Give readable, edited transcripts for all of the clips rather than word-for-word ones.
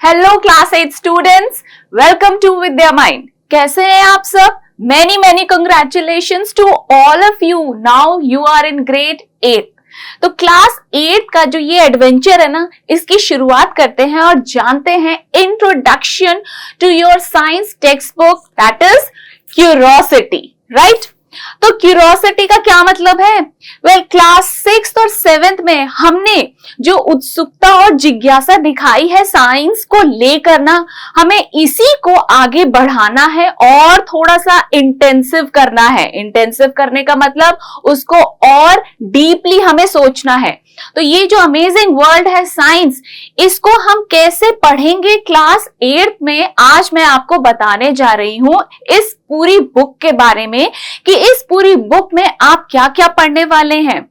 Hello class 8 students, welcome to Vidya Mind. कैसे हैं आप सब? Many congratulations to all of you. Now you are in grade 8। तो class 8 का जो ये एडवेंचर है ना, इसकी शुरुआत करते हैं और जानते हैं introduction to your science textbook, that is curiosity, right? तो क्यूरोसिटी का क्या मतलब है? वेल, क्लास 6 और 7 में हमने जो उत्सुकता और जिज्ञासा दिखाई है साइंस को लेकर ना, हमें इसी को आगे बढ़ाना है और थोड़ा सा इंटेंसिव करना है। इंटेंसिव करने का मतलब उसको और डीपली हमें सोचना है। तो ये जो अमेजिंग वर्ल्ड है साइंस, इसको हम कैसे पढ़ेंगे क्लास 8 में, आज मैं आपको बताने जा रही हूं इस पूरी बुक के बारे में कि इस पूरी बुक में आप क्या क्या पढ़ने वाले हैं।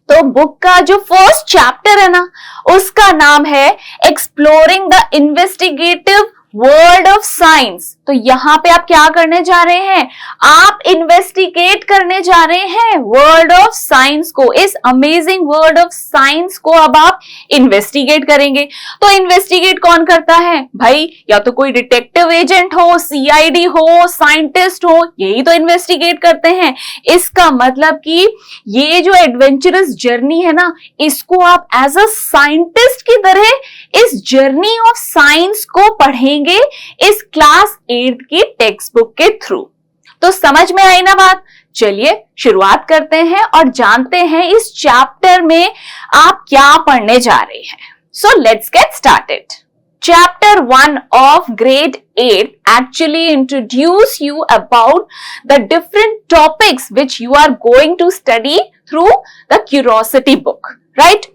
तो बुक का जो फर्स्ट चैप्टर है ना, उसका नाम है exploring the investigative world of science. तो यहां पे आप क्या करने जा रहे हैं? आप इन्वेस्टिगेट करने जा रहे हैं वर्ल्ड ऑफ साइंस को। इस अमेजिंग वर्ल्ड ऑफ साइंस को अब आप इन्वेस्टिगेट करेंगे। तो इन्वेस्टिगेट कौन करता है भाई? या तो कोई डिटेक्टिव एजेंट हो, सीआईडी हो, साइंटिस्ट हो, यही तो इन्वेस्टिगेट करते हैं। इसका मतलब कि ये जो एडवेंचरस जर्नी है ना, इसको आप एज अ साइंटिस्ट की तरह इस जर्नी ऑफ साइंस को पढ़ेंगे इस क्लास 8 की टेक्स्ट बुक के थ्रू। तो समझ में आई ना बात? चलिए शुरुआत करते हैं और जानते हैं इस चैप्टर में आप क्या पढ़ने जा रहे हैं। So let's get started. Chapter 1 of grade 8 actually introduce you about the different topics which you are going to study through the curiosity book, right?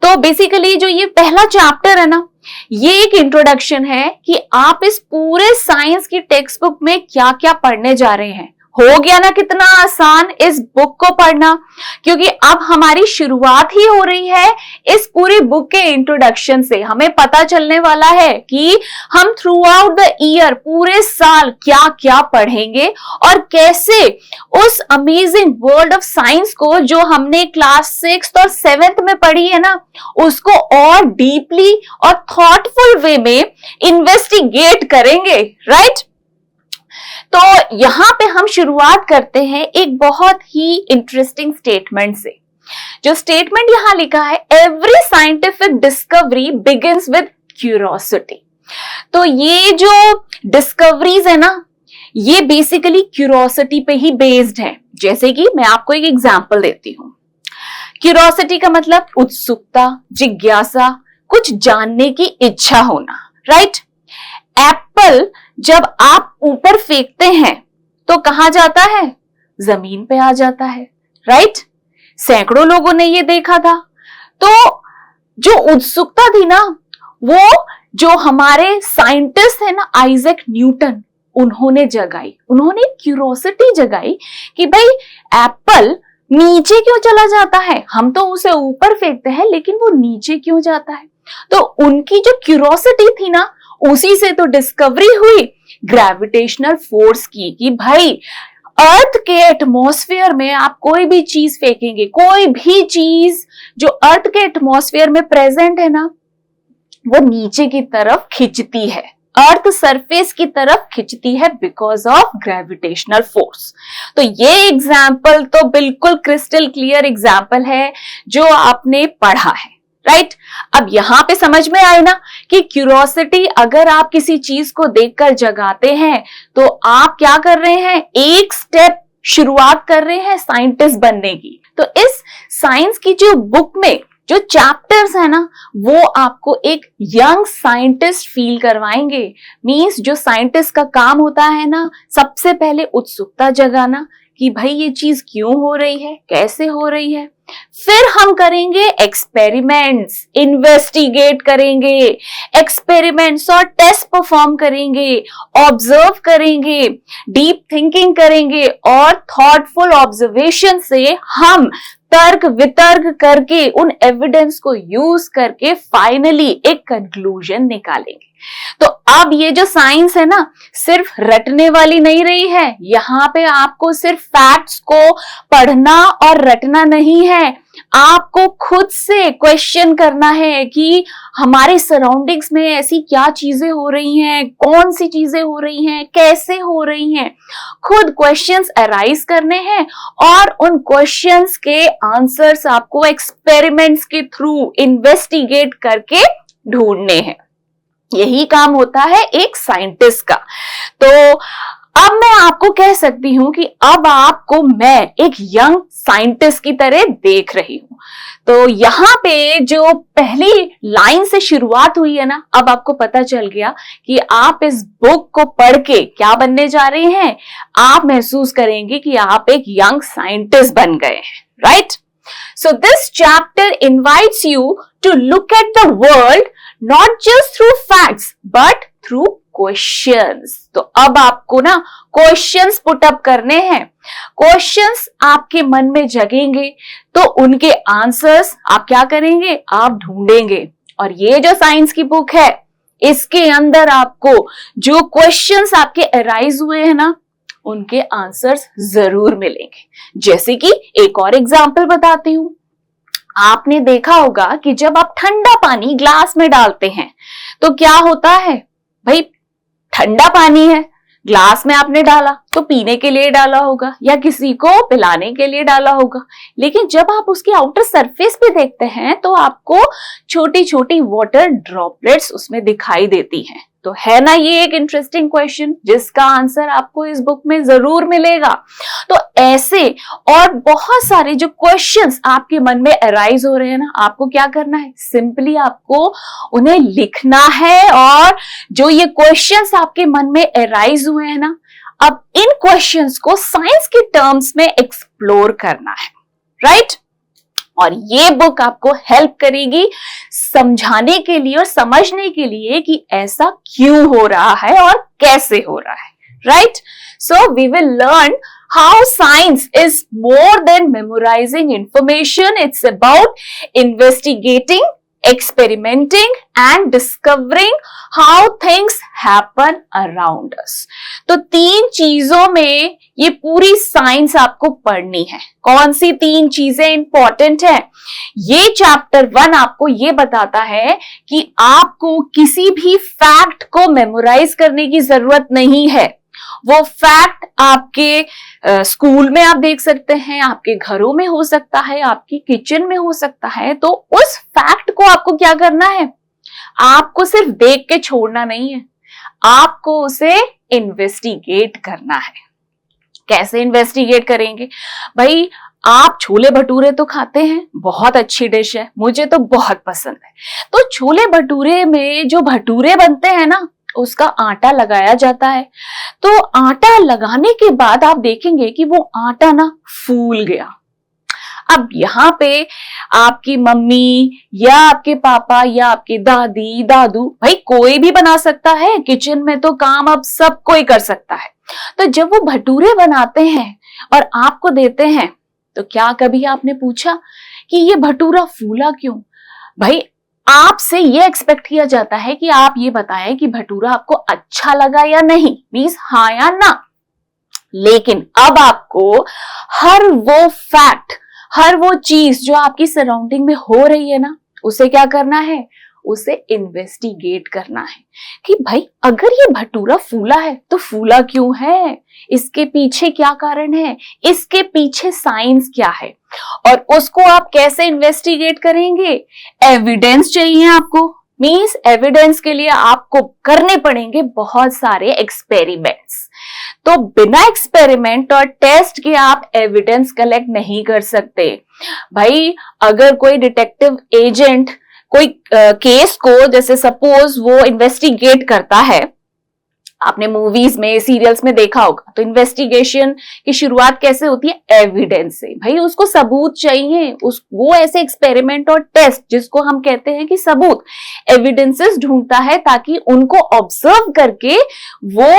तो बेसिकली जो ये पहला चैप्टर है ना, ये एक इंट्रोडक्शन है कि आप इस पूरे साइंस की टेक्स्ट बुक में क्या क्या पढ़ने जा रहे हैं। हो गया ना कितना आसान इस बुक को पढ़ना, क्योंकि अब हमारी शुरुआत ही हो रही है इस पूरी बुक के इंट्रोडक्शन से। हमें पता चलने वाला है कि हम थ्रू आउट द ईयर, पूरे साल क्या क्या पढ़ेंगे और कैसे उस अमेजिंग वर्ल्ड ऑफ साइंस को जो हमने क्लास 6 और 7 में पढ़ी है ना, उसको और डीपली और थॉटफुल वे में इन्वेस्टिगेट करेंगे, राइट? तो यहां पे हम शुरुआत करते हैं एक बहुत ही इंटरेस्टिंग स्टेटमेंट से। जो स्टेटमेंट यहां लिखा है, every scientific discovery begins with curiosity. तो ये जो डिस्कवरीज है ना, ये बेसिकली क्यूरियोसिटी पे ही बेस्ड है। जैसे कि मैं आपको एक एग्जांपल देती हूं। क्यूरियोसिटी का मतलब उत्सुकता, जिज्ञासा, कुछ जानने की इच्छा होना, राइट? एप्पल जब आप ऊपर फेंकते हैं तो कहां जाता है? जमीन पे आ जाता है, राइट? सैकड़ों लोगों ने ये देखा था। तो जो उत्सुकता थी ना, वो जो हमारे साइंटिस्ट है ना, आइजैक न्यूटन, उन्होंने जगाई। उन्होंने क्यूरियोसिटी जगाई कि भाई एप्पल नीचे क्यों चला जाता है? हम तो उसे ऊपर फेंकते हैं, लेकिन वो नीचे क्यों जाता है? तो उनकी जो क्यूरियोसिटी थी ना, उसी से तो डिस्कवरी हुई ग्रेविटेशनल फोर्स की, कि भाई अर्थ के एटमॉस्फेयर में आप कोई भी चीज फेंकेंगे, कोई भी चीज जो अर्थ के एटमॉस्फेयर में प्रेजेंट है ना, वो नीचे की तरफ खिंचती है, अर्थ सरफेस की तरफ खिंचती है बिकॉज ऑफ ग्रेविटेशनल फोर्स। तो ये एग्जाम्पल तो बिल्कुल क्रिस्टल क्लियर एग्जाम्पल है जो आपने पढ़ा है, राइट? अब यहां पे समझ में आए ना कि क्यूरियोसिटी अगर आप किसी चीज को देखकर जगाते हैं तो आप क्या कर रहे हैं? एक स्टेप शुरुआत कर रहे हैं साइंटिस्ट बनने की। तो इस साइंस की जो बुक में जो चैप्टर्स है ना, वो आपको एक यंग साइंटिस्ट फील करवाएंगे। मींस जो साइंटिस्ट का काम होता है ना, सबसे पहले उत्सुकता जगाना कि भाई ये चीज क्यों हो रही है, कैसे हो रही है। फिर हम करेंगे एक्सपेरिमेंट्स, इन्वेस्टिगेट करेंगे, एक्सपेरिमेंट्स और टेस्ट परफॉर्म करेंगे, ऑब्जर्व करेंगे, डीप थिंकिंग करेंगे और थॉटफुल ऑब्जर्वेशन से हम तर्क वितर्क करके उन एविडेंस को यूज करके फाइनली एक कंक्लूजन निकालेंगे। तो अब ये जो साइंस है ना, सिर्फ रटने वाली नहीं रही है। यहाँ पे आपको सिर्फ फैक्ट्स को पढ़ना और रटना नहीं है, आपको खुद से क्वेश्चन करना है कि हमारे सराउंडिंग्स में ऐसी क्या चीजें हो रही हैं, कौन सी चीजें हो रही हैं, कैसे हो रही हैं। खुद क्वेश्चंस अराइज करने हैं और उन क्वेश्चंस के आंसर्स आपको एक्सपेरिमेंट्स के थ्रू इन्वेस्टिगेट करके ढूंढने हैं। यही काम होता है एक साइंटिस्ट का। तो अब मैं आपको कह सकती हूं कि अब आपको मैं एक यंग साइंटिस्ट की तरह देख रही हूं। तो यहाँ पे जो पहली लाइन से शुरुआत हुई है ना, अब आपको पता चल गया कि आप इस बुक को पढ़ के क्या बनने जा रहे हैं। आप महसूस करेंगे कि आप एक यंग साइंटिस्ट बन गए हैं, right? So this chapter invites you to look at the world not just through facts but through questions. तो अब आपको ना क्वेश्चंस पुट अप करने हैं। क्वेश्चंस आपके मन में जगेंगे तो उनके आंसर्स आप क्या करेंगे, आप ढूंढेंगे। और ये जो साइंस की बुक है, इसके अंदर आपको जो क्वेश्चंस आपके अराइज हुए हैं ना, उनके आंसर्स जरूर मिलेंगे। जैसे कि एक और एग्जाम्पल बताती हूं। आपने देखा होगा कि जब आप ठंडा पानी ग्लास में डालते हैं तो क्या होता है भाई, ठंडा पानी है, ग्लास में आपने डाला तो पीने के लिए डाला होगा या किसी को पिलाने के लिए डाला होगा। लेकिन जब आप उसकी आउटर सरफेस पे देखते हैं तो आपको छोटी छोटी वाटर ड्रॉपलेट्स उसमें दिखाई देती हैं। तो है ना ये एक इंटरेस्टिंग क्वेश्चन जिसका आंसर आपको इस बुक में जरूर मिलेगा। तो ऐसे और बहुत सारे जो क्वेश्चंस आपके मन में अराइज हो रहे हैं ना, आपको क्या करना है, सिंपली आपको उन्हें लिखना है। और जो ये क्वेश्चंस आपके मन में अराइज हुए हैं ना, अब इन क्वेश्चंस को साइंस के टर्म्स में एक्सप्लोर करना है, राइट? और ये बुक आपको हेल्प करेगी समझाने के लिए और समझने के लिए कि ऐसा क्यों हो रहा है और कैसे हो रहा है, right? So we will learn how science is more than memorizing information. It's about investigating, experimenting and discovering how things happen around us. तो 3 चीजों में ये पूरी साइंस आपको पढ़नी है। कौन सी 3 चीजें इंपॉर्टेंट है? ये चैप्टर 1 आपको ये बताता है कि आपको किसी भी फैक्ट को मेमोराइज करने की जरूरत नहीं है। वो फैक्ट आपके स्कूल में आप देख सकते हैं, आपके घरों में हो सकता है, आपकी किचन में हो सकता है। तो उस फैक्ट को आपको क्या करना है, आपको सिर्फ देख के छोड़ना नहीं है, आपको उसे इन्वेस्टिगेट करना है। कैसे इन्वेस्टिगेट करेंगे भाई? आप छोले भटूरे तो खाते हैं, बहुत अच्छी डिश है, मुझे तो बहुत पसंद है। तो छोले भटूरे में जो भटूरे बनते हैं ना, उसका आटा लगाया जाता है। तो आटा लगाने के बाद आप देखेंगे कि वो आटा ना फूल गया। अब यहाँ पे आपकी मम्मी या आपके पापा या आपकी दादी दादू, भाई कोई भी बना सकता है, किचन में तो काम अब सब कोई कर सकता है। तो जब वो भटूरे बनाते हैं और आपको देते हैं, तो क्या कभी आपने पूछा कि ये भटूरा फूला क्यों? भाई आपसे ये एक्सपेक्ट किया जाता है कि आप ये बताएं कि भटूरा आपको अच्छा लगा या नहीं, मींस हाँ या ना। लेकिन अब आपको हर वो फैक्ट, हर वो चीज जो आपकी सराउंडिंग में हो रही है ना, उसे क्या करना है, उसे इन्वेस्टिगेट करना है कि भाई अगर ये भटूरा फूला है तो फूला क्यों है, इसके पीछे क्या कारण है, इसके पीछे साइंस क्या है। और उसको आप कैसे इन्वेस्टिगेट करेंगे? एविडेंस चाहिए आपको, मींस एविडेंस के लिए आपको करने पड़ेंगे बहुत सारे एक्सपेरिमेंट्स। तो बिना एक्सपेरिमेंट और टेस्ट के आप एविडेंस कलेक्ट नहीं कर सकते। भाई अगर कोई डिटेक्टिव एजेंट कोई केस को, जैसे सपोज वो इन्वेस्टिगेट करता है, आपने मूवीज में सीरियल्स में देखा होगा, तो इन्वेस्टिगेशन की शुरुआत कैसे होती है, एविडेंस से। भाई उसको सबूत चाहिए, वो ऐसे एक्सपेरिमेंट और टेस्ट जिसको हम कहते हैं कि सबूत, एविडेंसेस ढूंढता है ताकि उनको ऑब्जर्व करके वो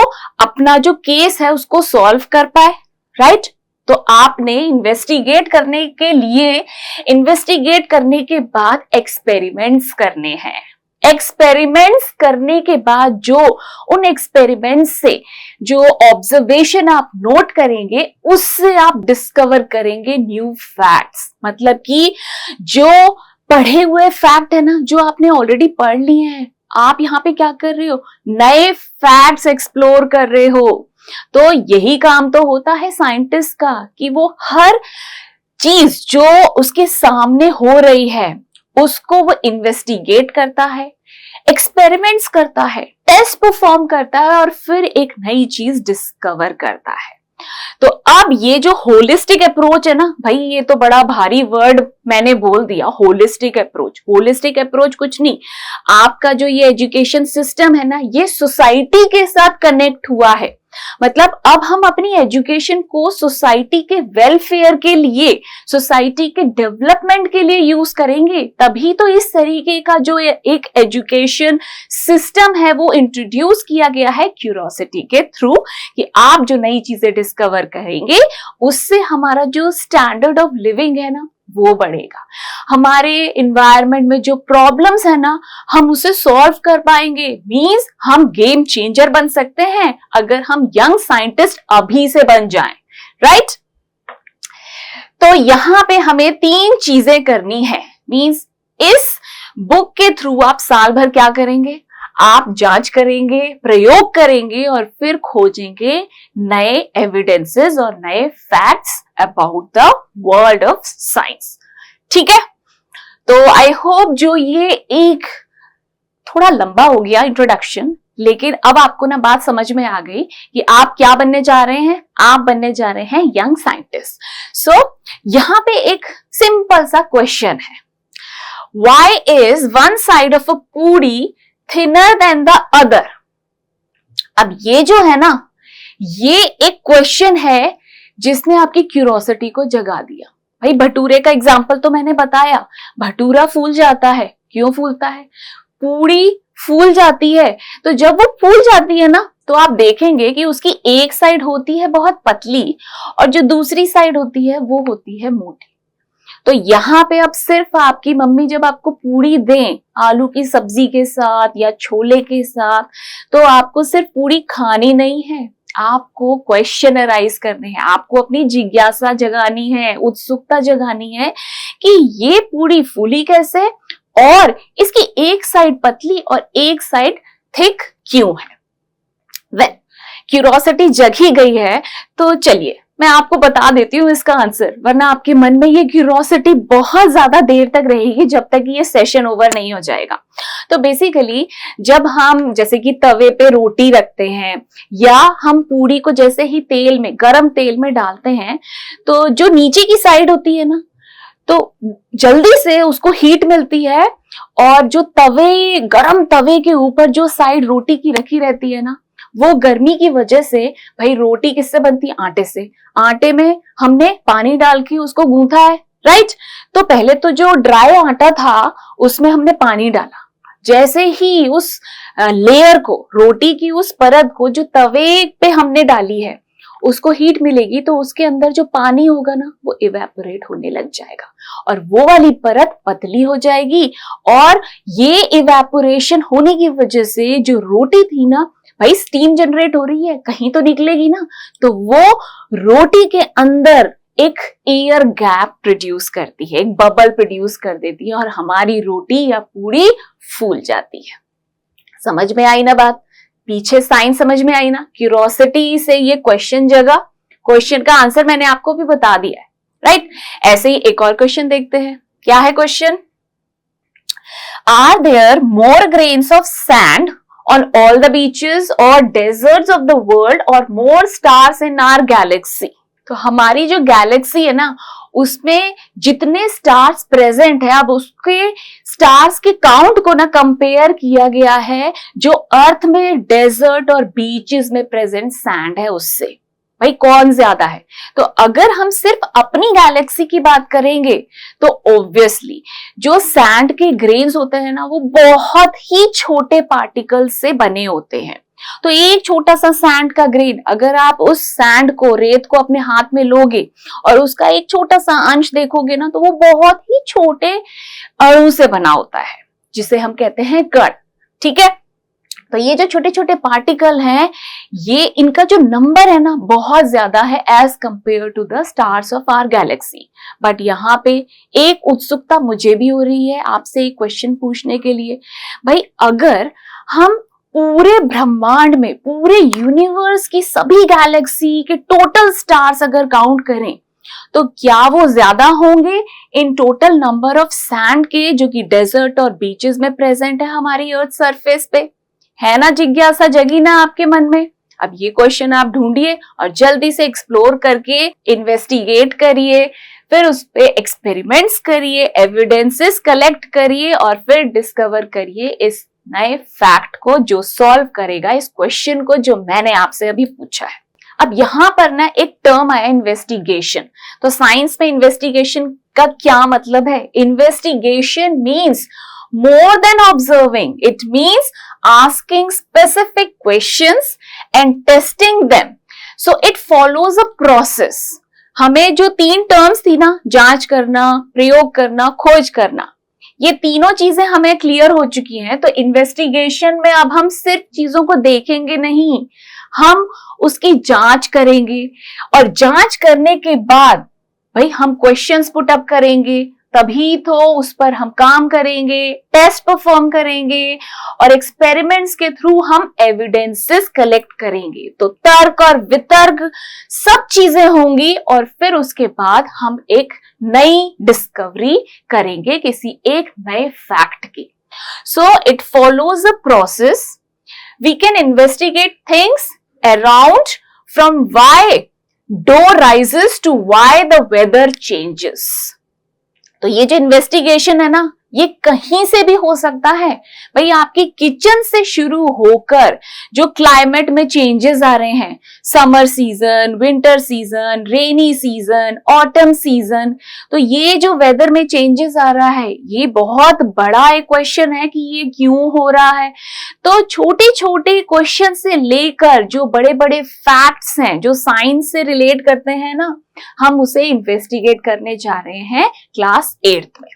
अपना जो केस है उसको सॉल्व कर पाए, राइट? तो आपने इन्वेस्टिगेट करने के बाद एक्सपेरिमेंट्स करने हैं। एक्सपेरिमेंट्स करने के बाद जो उन एक्सपेरिमेंट्स से जो ऑब्जर्वेशन आप नोट करेंगे उससे आप डिस्कवर करेंगे न्यू फैक्ट्स। मतलब कि जो पढ़े हुए फैक्ट है ना, जो आपने ऑलरेडी पढ़ लिए हैं, आप यहाँ पे क्या कर रहे हो, नए फैक्ट्स एक्सप्लोर कर रहे हो। तो यही काम तो होता है साइंटिस्ट का कि वो हर चीज जो उसके सामने हो रही है उसको वो इन्वेस्टिगेट करता है, एक्सपेरिमेंट्स करता है, टेस्ट परफॉर्म करता है और फिर एक नई चीज डिस्कवर करता है। तो अब ये जो होलिस्टिक अप्रोच है ना भाई, ये तो बड़ा भारी वर्ड मैंने बोल दिया, होलिस्टिक अप्रोच। होलिस्टिक अप्रोच कुछ नहीं, आपका जो ये एजुकेशन सिस्टम है ना, ये सोसाइटी के साथ कनेक्ट हुआ है। मतलब अब हम अपनी एजुकेशन को सोसाइटी के वेलफेयर के लिए, सोसाइटी के डेवलपमेंट के लिए यूज करेंगे, तभी तो इस तरीके का जो एक एजुकेशन सिस्टम है वो इंट्रोड्यूस किया गया है क्यूरियोसिटी के थ्रू, कि आप जो नई चीजें डिस्कवर करेंगे उससे हमारा जो स्टैंडर्ड ऑफ लिविंग है ना वो बढ़ेगा, हमारे एनवायरनमेंट में जो प्रॉब्लम्स है ना हम उसे सॉल्व कर पाएंगे। मींस हम गेम चेंजर बन सकते हैं अगर हम यंग साइंटिस्ट अभी से बन जाएं, राइट। तो यहां पे हमें 3 चीजें करनी है। मींस इस बुक के थ्रू आप साल भर क्या करेंगे, आप जांच करेंगे, प्रयोग करेंगे और फिर खोजेंगे नए एविडेंसेस और नए facts about the world of science. ठीक है, तो आई होप जो ये एक थोड़ा लंबा हो गया इंट्रोडक्शन, लेकिन अब आपको ना बात समझ में आ गई कि आप क्या बनने जा रहे हैं, आप बनने जा रहे हैं यंग साइंटिस्ट। सो यहां पे एक सिंपल सा क्वेश्चन है, why is one side of a पूरी थिनर देन द अदर। अब ये जो है ना, ये एक क्वेश्चन है जिसने आपकी क्यूरियोसिटी को जगा दिया। भाई भटूरे का एग्जांपल तो मैंने बताया, भटूरा फूल जाता है, क्यों फूलता है, पूरी फूल जाती है। तो जब वो फूल जाती है ना तो आप देखेंगे कि उसकी एक साइड होती है बहुत पतली और जो दूसरी साइड होती है वो होती है मोटी। तो यहाँ पे अब सिर्फ आपकी मम्मी जब आपको पूरी दें आलू की सब्जी के साथ या छोले के साथ, तो आपको सिर्फ पूरी खानी नहीं है, आपको क्वेश्चन अराइज करने हैं, आपको अपनी जिज्ञासा जगानी है, उत्सुकता जगानी है कि ये पूरी फूली कैसे और इसकी एक साइड पतली और एक साइड थिक क्यों है। वेल, क्यूरियोसिटी जगी गई है तो चलिए मैं आपको बता देती हूँ इसका आंसर, वरना आपके मन में ये क्यूरियोसिटी बहुत ज्यादा देर तक रहेगी जब तक ये सेशन ओवर नहीं हो जाएगा। तो बेसिकली जब हम जैसे कि तवे पे रोटी रखते हैं या हम पूरी को जैसे ही तेल में, गरम तेल में डालते हैं, तो जो नीचे की साइड होती है ना तो जल्दी से उसको हीट मिलती है और जो तवे, गरम तवे के ऊपर जो साइड रोटी की रखी रहती है ना, वो गर्मी की वजह से, भाई रोटी किससे बनती है, आटे से, आटे में हमने पानी डाल के उसको गूंथा है, राइट। तो पहले तो जो ड्राई आटा था उसमें हमने पानी डाला, जैसे ही उस लेयर को, रोटी की उस परत को जो तवे पे हमने डाली है उसको हीट मिलेगी तो उसके अंदर जो पानी होगा ना वो इवेपोरेट होने लग जाएगा और वो वाली परत पतली हो जाएगी और ये इवेपोरेशन होने की वजह से जो रोटी थी ना, भाई स्टीम जनरेट हो रही है, कहीं तो निकलेगी ना, तो वो रोटी के अंदर एक एयर गैप प्रोड्यूस करती है, एक बबल प्रोड्यूस कर देती है और हमारी रोटी या पूरी फूल जाती है। समझ में आई ना बात, पीछे साइंस समझ में आई ना, क्यूरियोसिटी से ये क्वेश्चन जगा, क्वेश्चन का आंसर मैंने आपको भी बता दिया है, राइट। ऐसे ही एक और क्वेश्चन देखते हैं, क्या है question, are there more grains of sand on all the beaches or deserts of the world or more stars in our galaxy। तो हमारी जो गैलेक्सी है ना उसमें जितने स्टार्स प्रेजेंट है, अब उसके स्टार्स के काउंट को ना कंपेयर किया गया है जो अर्थ में डेजर्ट और बीचेस में प्रेजेंट सैंड है उससे, भाई कौन ज्यादा है। तो अगर हम सिर्फ अपनी गैलेक्सी की बात करेंगे तो ऑब्वियसली जो सैंड के ग्रेन्स होते हैं ना वो बहुत ही छोटे पार्टिकल से बने होते हैं। तो एक छोटा सा सैंड का ग्रेन, अगर आप उस सैंड को, रेत को अपने हाथ में लोगे और उसका एक छोटा सा अंश देखोगे ना तो वो बहुत ही छोटे अणु से बना होता है। जिसे हम कहते हैं कण, ठीक है। तो ये जो छोटे छोटे पार्टिकल हैं, ये इनका जो नंबर है ना बहुत ज्यादा है as compare to the stars of our galaxy. But यहाँ पे एक उत्सुकता मुझे भी हो रही है आपसे एक क्वेश्चन पूछने के लिए। भाई अगर हम पूरे ब्रह्मांड में, पूरे यूनिवर्स की सभी गैलेक्सी के टोटल स्टार्स अगर काउंट करें तो क्या वो ज्यादा होंगे in total number of sand के जो कि डेजर्ट और बीचेस में प्रेजेंट है हमारी अर्थ सरफेस पे? है ना जिज्ञासा जगी ना आपके मन में? अब ये क्वेश्चन आप ढूंढिए और जल्दी से एक्सप्लोर करके इन्वेस्टिगेट करिए, फिर उस पे एक्सपेरिमेंट्स करिए, एविडेंसेस कलेक्ट करिए और फिर डिस्कवर करिए इस नए फैक्ट को जो सॉल्व करेगा इस क्वेश्चन को जो मैंने आपसे अभी पूछा है। अब यहां पर ना एक टर्म आया इन्वेस्टिगेशन। तो साइंस में इन्वेस्टिगेशन का क्या मतलब है? Investigation means more than observing. It means asking specific questions and testing them. So it follows a process. हमें जो 3 टर्म्स थी ना, जांच करना, प्रयोग करना, खोज करना, ये तीनों चीजें हमें क्लियर हो चुकी हैं। तो इन्वेस्टिगेशन में अब हम सिर्फ चीजों को देखेंगे नहीं, हम उसकी जांच करेंगे और जांच करने के बाद भाई हम क्वेश्चंस पुट अप करेंगे, तभी तो उस पर हम काम करेंगे, टेस्ट परफॉर्म करेंगे और एक्सपेरिमेंट्स के थ्रू हम एविडेंसेस कलेक्ट करेंगे। तो तर्क और वितर्क सब चीजें होंगी और फिर उसके बाद हम एक नई डिस्कवरी करेंगे किसी एक नए फैक्ट की। So it follows a process. We can investigate things around from why dough rises to why the weather changes. तो ये जो इन्वेस्टिगेशन है ना, ये कहीं से भी हो सकता है। भाई आपकी किचन से शुरू होकर जो क्लाइमेट में चेंजेस आ रहे हैं, summer season, winter season, rainy season, autumn season, तो ये जो वेदर में चेंजेस आ रहा है ये बहुत बड़ा एक क्वेश्चन है कि ये क्यों हो रहा है। तो छोटे छोटे क्वेश्चन से लेकर जो बड़े बड़े फैक्ट्स हैं जो साइंस से रिलेट करते हैं ना, हम उसे इन्वेस्टिगेट करने जा रहे हैं क्लास 8th में।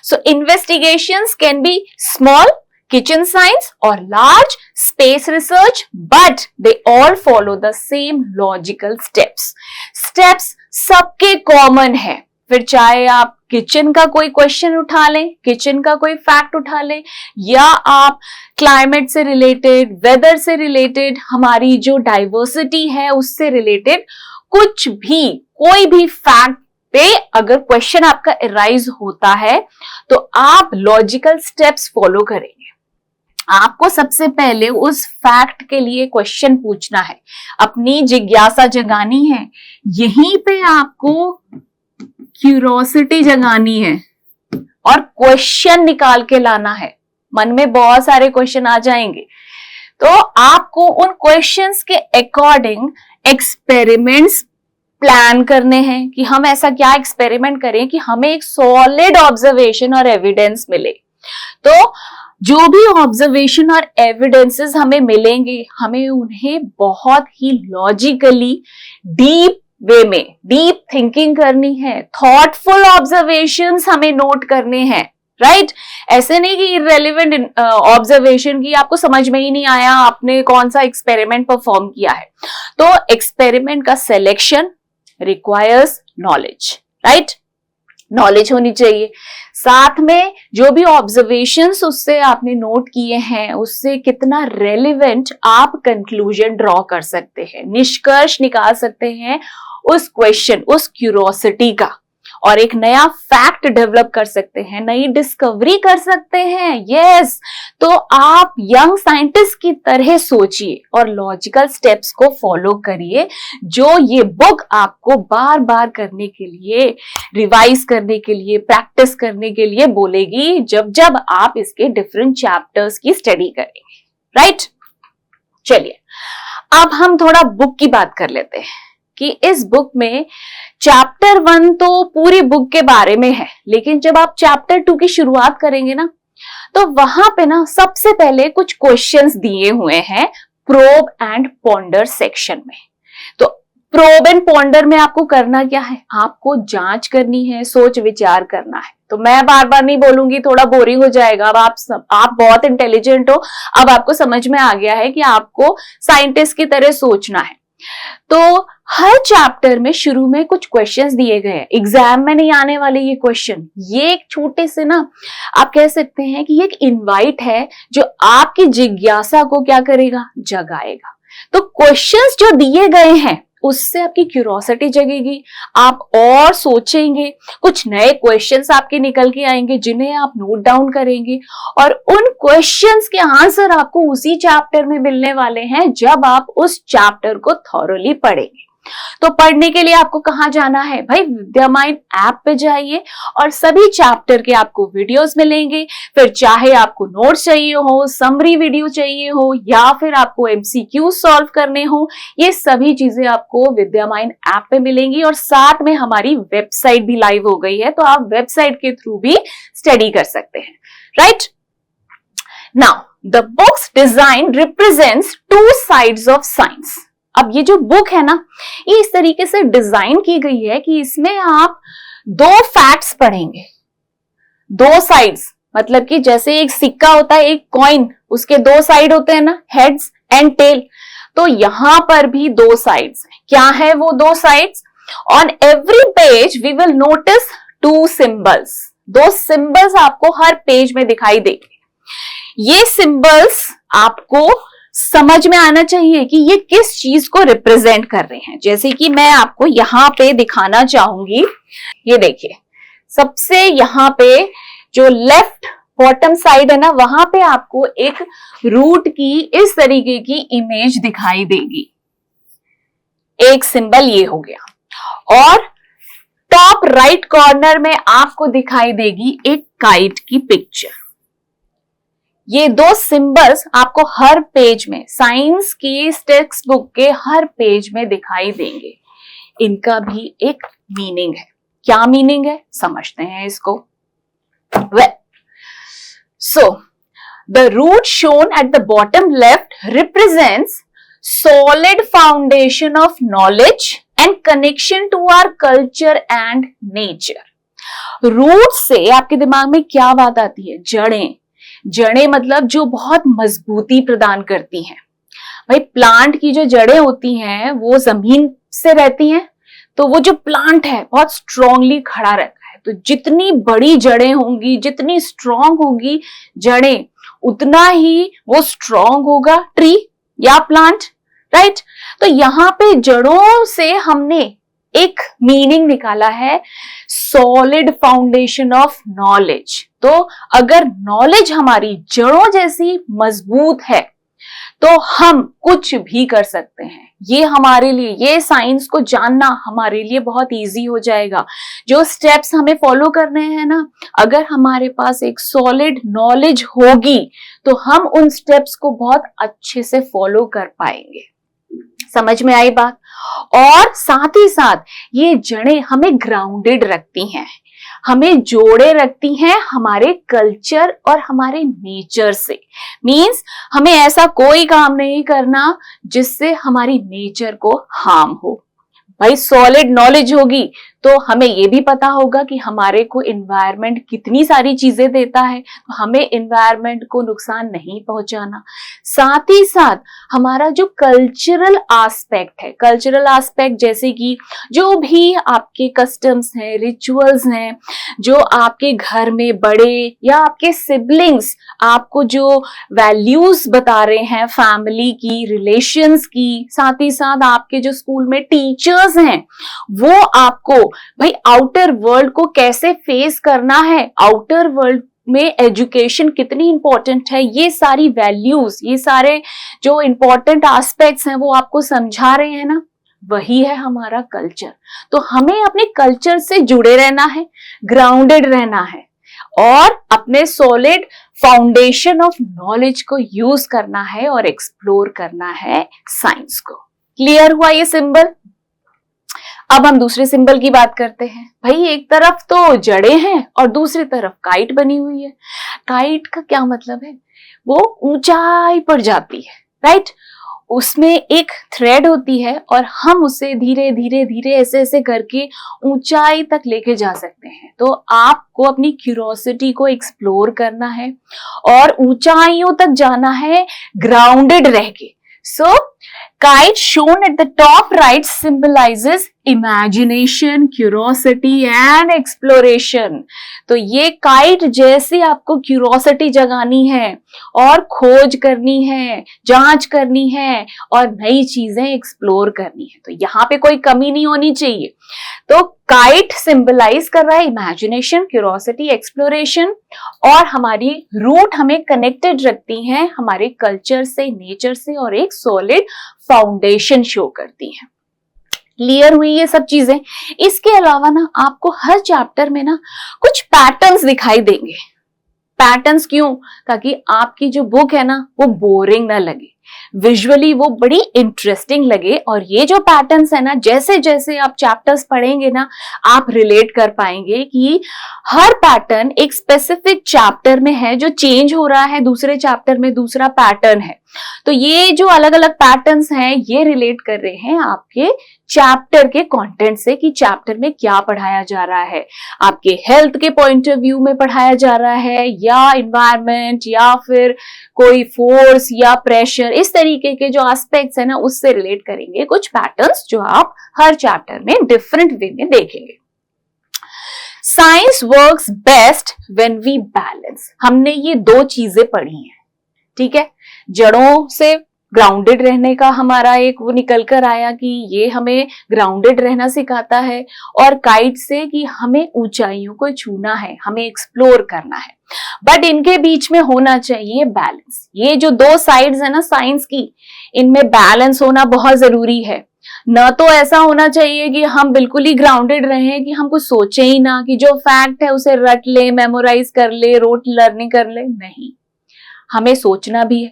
So investigations can be small, kitchen science or large space research, but they all follow the same logical steps. Steps सबके कॉमन है। फिर चाहे आप किचन का कोई क्वेश्चन उठा लें, किचन का कोई फैक्ट उठा लें, या आप क्लाइमेट से रिलेटेड, वेदर से रिलेटेड, हमारी जो डाइवर्सिटी है उससे रिलेटेड कुछ भी, कोई भी फैक्ट पे अगर क्वेश्चन आपका अराइज होता है तो आप लॉजिकल स्टेप्स फॉलो करेंगे। आपको सबसे पहले उस फैक्ट के लिए क्वेश्चन पूछना है, अपनी जिज्ञासा जगानी है, यहीं पे आपको क्यूरोसिटी जगानी है और क्वेश्चन निकाल के लाना है। मन में बहुत सारे क्वेश्चन आ जाएंगे तो आपको उन क्वेश्चंस के अकॉर्डिंग एक्सपेरिमेंट्स प्लान करने हैं कि हम ऐसा क्या एक्सपेरिमेंट करें कि हमें एक सॉलिड ऑब्जर्वेशन और एविडेंस मिले। तो जो भी ऑब्जर्वेशन और एविडेंसेस हमें मिलेंगे, हमें उन्हें बहुत ही लॉजिकली डीप वे में, डीप थिंकिंग करनी है, थॉटफुल ऑब्जर्वेशंस हमें नोट करने हैं, राइट? ऐसे नहीं कि इररेलेवेंट ऑब्जर्वेशन की आपको समझ में ही नहीं आया, आपने कौन सा एक्सपेरिमेंट परफॉर्म किया है। तो एक्सपेरिमेंट का selection requires knowledge, right? Knowledge होनी चाहिए। साथ में जो भी ऑब्जर्वेशंस उससे आपने नोट किए हैं उससे कितना रेलिवेंट आप कंक्लूजन ड्रॉ कर सकते हैं, निष्कर्ष निकाल सकते हैं उस क्वेश्चन, उस क्यूरोसिटी का, और एक नया फैक्ट डेवलप कर सकते हैं, नई डिस्कवरी कर सकते हैं। यस, तो आप यंग साइंटिस्ट की तरह सोचिए और लॉजिकल स्टेप्स को फॉलो करिए जो ये बुक आपको बार बार करने के लिए, रिवाइज करने के लिए, प्रैक्टिस करने के लिए बोलेगी जब जब आप इसके डिफरेंट चैप्टर्स की स्टडी करेंगे, राइट? चलिए अब हम थोड़ा बुक की बात कर लेते हैं कि इस बुक में चैप्टर 1 तो पूरी बुक के बारे में है, लेकिन जब आप चैप्टर 2 की शुरुआत करेंगे ना तो वहां पे ना सबसे पहले कुछ क्वेश्चंस दिए हुए हैं प्रोब एंड पॉन्डर सेक्शन में। तो प्रोब एंड पॉन्डर में आपको करना क्या है? आपको जांच करनी है, सोच विचार करना है। तो मैं बार बार नहीं बोलूंगी, थोड़ा बोरिंग हो जाएगा। अब आप बहुत इंटेलिजेंट हो, अब आपको समझ में आ गया है कि आपको साइंटिस्ट की तरह सोचना है। तो हर चैप्टर में शुरू में कुछ क्वेश्चंस दिए गए हैं, एग्जाम में नहीं आने वाले ये क्वेश्चन। ये एक छोटे से ना, आप कह सकते हैं कि ये एक इनवाइट है जो आपकी जिज्ञासा को क्या करेगा, जगाएगा। तो क्वेश्चंस जो दिए गए हैं उससे आपकी क्यूरोसिटी जगेगी, आप और सोचेंगे, कुछ नए क्वेश्चंस आपके निकल के आएंगे जिन्हें आप नोट डाउन करेंगे, और उन क्वेश्चंस के आंसर आपको उसी चैप्टर में मिलने वाले हैं जब आप उस चैप्टर को थॉरोली पढ़ेंगे। तो पढ़ने के लिए आपको कहां जाना है भाई, विद्यामाइन ऐप पे जाइए और सभी चैप्टर के आपको वीडियोस मिलेंगे। फिर चाहे आपको नोट्स चाहिए हो, समरी वीडियो चाहिए हो, या फिर आपको एमसीक्यू सॉल्व करने हो, ये सभी चीजें आपको विद्यामाइन ऐप पे मिलेंगी। और साथ में हमारी वेबसाइट भी लाइव हो गई है, तो आप वेबसाइट के थ्रू भी स्टडी कर सकते हैं, right. Now the books design represents two sides of science. अब ये जो बुक है ना, ये इस तरीके से डिजाइन की गई है कि इसमें आप दो फैक्ट्स पढ़ेंगे, दो साइड्स, मतलब कि जैसे एक सिक्का होता है, एक कॉइन, उसके दो साइड होते हैं ना, हेड्स एंड टेल। तो यहां पर भी दो साइड्स हैं। क्या है वो दो sides? On every page we will notice two symbols. दो सिंबल्स आपको हर पेज में दिखाई देंगे। ये सिंबल्स आपको समझ में आना चाहिए कि ये किस चीज को रिप्रेजेंट कर रहे हैं। जैसे कि मैं आपको यहां पे दिखाना चाहूंगी, ये देखिए, सबसे यहां पे जो लेफ्ट बॉटम साइड है ना, वहां पे आपको एक रूट की इस तरीके की इमेज दिखाई देगी। एक सिंबल ये हो गया, और टॉप राइट कॉर्नर में आपको दिखाई देगी एक काइट की पिक्चर। ये दो सिंबल्स आपको हर पेज में, साइंस की टेक्स्ट बुक के हर पेज में दिखाई देंगे। इनका भी एक मीनिंग है। क्या मीनिंग है, समझते हैं इसको। Well, so the root shown at the bottom left represents solid foundation of knowledge and connection to our culture and nature. Root से आपके दिमाग में क्या बात आती है? जड़ें। जड़ें मतलब जो बहुत मजबूती प्रदान करती हैं। भाई प्लांट की जो जड़ें होती हैं वो जमीन से रहती हैं, तो वो जो प्लांट है बहुत स्ट्रांगली खड़ा रहता है। तो जितनी बड़ी जड़ें होंगी, जितनी स्ट्रांग होंगी जड़ें, उतना ही वो स्ट्रांग होगा ट्री या प्लांट, राइट। तो यहाँ पे जड़ों से हमने एक मीनिंग निकाला है, सॉलिड फाउंडेशन ऑफ नॉलेज। तो अगर नॉलेज हमारी जड़ों जैसी मजबूत है तो हम कुछ भी कर सकते हैं। ये हमारे लिए, ये साइंस को जानना हमारे लिए बहुत इजी हो जाएगा। जो स्टेप्स हमें फॉलो करने हैं ना, अगर हमारे पास एक सॉलिड नॉलेज होगी तो हम उन स्टेप्स को बहुत अच्छे से फॉलो कर पाएंगे। समझ में आई बात? और साथ ही साथ ये जड़ें हमें ग्राउंडेड रखती हैं, हमें जोड़े रखती हैं हमारे कल्चर और हमारे नेचर से। मींस हमें ऐसा कोई काम नहीं करना जिससे हमारी नेचर को हार्म हो। भाई सॉलिड नॉलेज होगी तो हमें ये भी पता होगा कि हमारे को एनवायरनमेंट कितनी सारी चीजें देता है, तो हमें एनवायरनमेंट को नुकसान नहीं पहुंचाना। साथ ही साथ हमारा जो कल्चरल एस्पेक्ट है, कल्चरल एस्पेक्ट जैसे कि जो भी आपके कस्टम्स हैं, रिचुअल्स हैं, जो आपके घर में बड़े या आपके सिबलिंग्स आपको जो वैल्यूज बता रहे हैं फैमिली की, रिलेशंस की, साथ ही साथ आपके जो स्कूल में टीचर्स हैं वो आपको भाई आउटर वर्ल्ड को कैसे फेस करना है, आउटर वर्ल्ड में एजुकेशन कितनी इंपॉर्टेंट है, ये सारी वैल्यूज, ये सारे जो इंपॉर्टेंट एस्पेक्ट्स हैं वो आपको समझा रहे हैं ना, वही है हमारा कल्चर। तो हमें अपने कल्चर से जुड़े रहना है, ग्राउंडेड रहना है और अपने सॉलिड फाउंडेशन ऑफ नॉलेज को यूज करना है और एक्सप्लोर करना है साइंस को। क्लियर हुआ ये सिंबल? अब हम दूसरे सिंबल की बात करते हैं। भाई एक तरफ तो जड़ें हैं और दूसरी तरफ काइट बनी हुई है। काइट का क्या मतलब है? वो ऊंचाई पर जाती है, राइट। उसमें एक थ्रेड होती है और हम उसे धीरे धीरे धीरे ऐसे ऐसे करके ऊंचाई तक लेके जा सकते हैं। तो आपको अपनी क्यूरोसिटी को एक्सप्लोर करना है और ऊंचाइयों तक जाना है ग्राउंडेड रह के। So, kite shown at the top right symbolizes imagination, curiosity and exploration. तो ये काइट जैसे आपको क्यूरोसिटी जगानी है और खोज करनी है, जांच करनी है और नई चीजें एक्सप्लोर करनी है। तो यहाँ पे कोई कमी नहीं होनी चाहिए। तो काइट सिंबलाइज कर रहा है इमेजिनेशन, क्यूरोसिटी, एक्सप्लोरेशन और हमारी रूट हमें कनेक्टेड रखती हैं हमारे कल्चर से, नेचर से और एक सॉलिड फाउंडेशन शो करती हैं। क्लियर हुई ये सब चीजें? इसके अलावा ना आपको हर चैप्टर में ना कुछ पैटर्न्स दिखाई देंगे। पैटर्न्स क्यों? ताकि आपकी जो बुक है ना वो बोरिंग ना लगे, विजुअली वो बड़ी इंटरेस्टिंग लगे। और ये जो पैटर्न्स है ना, जैसे जैसे आप चैप्टर्स पढ़ेंगे ना आप रिलेट कर पाएंगे कि हर पैटर्न एक स्पेसिफिक चैप्टर में है जो चेंज हो रहा है, दूसरे चैप्टर में दूसरा पैटर्न है। तो ये जो अलग अलग पैटर्न्स हैं ये रिलेट कर रहे हैं आपके चैप्टर के कंटेंट से कि चैप्टर में क्या पढ़ाया जा रहा है। आपके हेल्थ के पॉइंट ऑफ व्यू में पढ़ाया जा रहा है या इन्वायरमेंट या फिर कोई फोर्स या प्रेशर, इस तरीके के जो एस्पेक्ट्स है ना उससे रिलेट करेंगे कुछ पैटर्न्स जो आप हर चैप्टर में डिफरेंट वे में देखेंगे। Science works best when we balance. हमने ये दो चीजें पढ़ी हैं, ठीक है। जड़ों से ग्राउंडेड रहने का हमारा एक वो निकल कर आया कि ये हमें ग्राउंडेड रहना सिखाता है, और काइट से कि हमें ऊंचाइयों को छूना है, हमें एक्सप्लोर करना है। बट इनके बीच में होना चाहिए बैलेंस। ये जो दो साइड्स है ना साइंस की, इनमें बैलेंस होना बहुत जरूरी है। न तो ऐसा होना चाहिए कि हम बिल्कुल ही ग्राउंडेड रहें कि हम कुछ सोचे ही ना, कि जो फैक्ट है उसे रट ले, मेमोराइज कर ले, रोट लर्निंग कर ले। नहीं, हमें सोचना भी है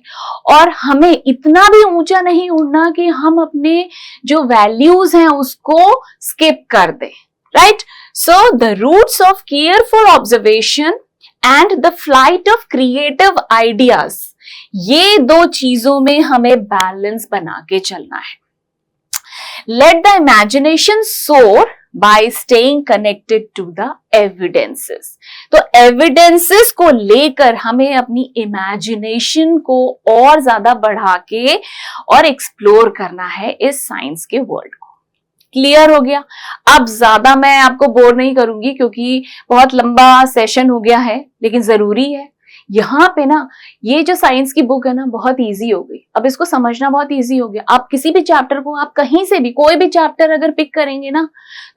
और हमें इतना भी ऊंचा नहीं उड़ना कि हम अपने जो वैल्यूज हैं उसको स्किप कर दें, right. So the roots of careful observation and the flight of creative ideas, ये दो चीजों में हमें बैलेंस बना के चलना है। लेट द इमेजिनेशन सोर by staying connected to the evidences। तो evidences को लेकर हमें अपनी इमेजिनेशन को और ज्यादा बढ़ा के और एक्सप्लोर करना है इस साइंस के वर्ल्ड को। क्लियर हो गया? अब ज्यादा मैं आपको बोर नहीं करूंगी क्योंकि बहुत लंबा सेशन हो गया है, लेकिन जरूरी है। यहाँ पे ना ये जो साइंस की बुक है ना बहुत इजी हो गई, अब इसको समझना बहुत इजी हो गया। आप किसी भी चैप्टर को, आप कहीं से भी कोई भी चैप्टर अगर पिक करेंगे ना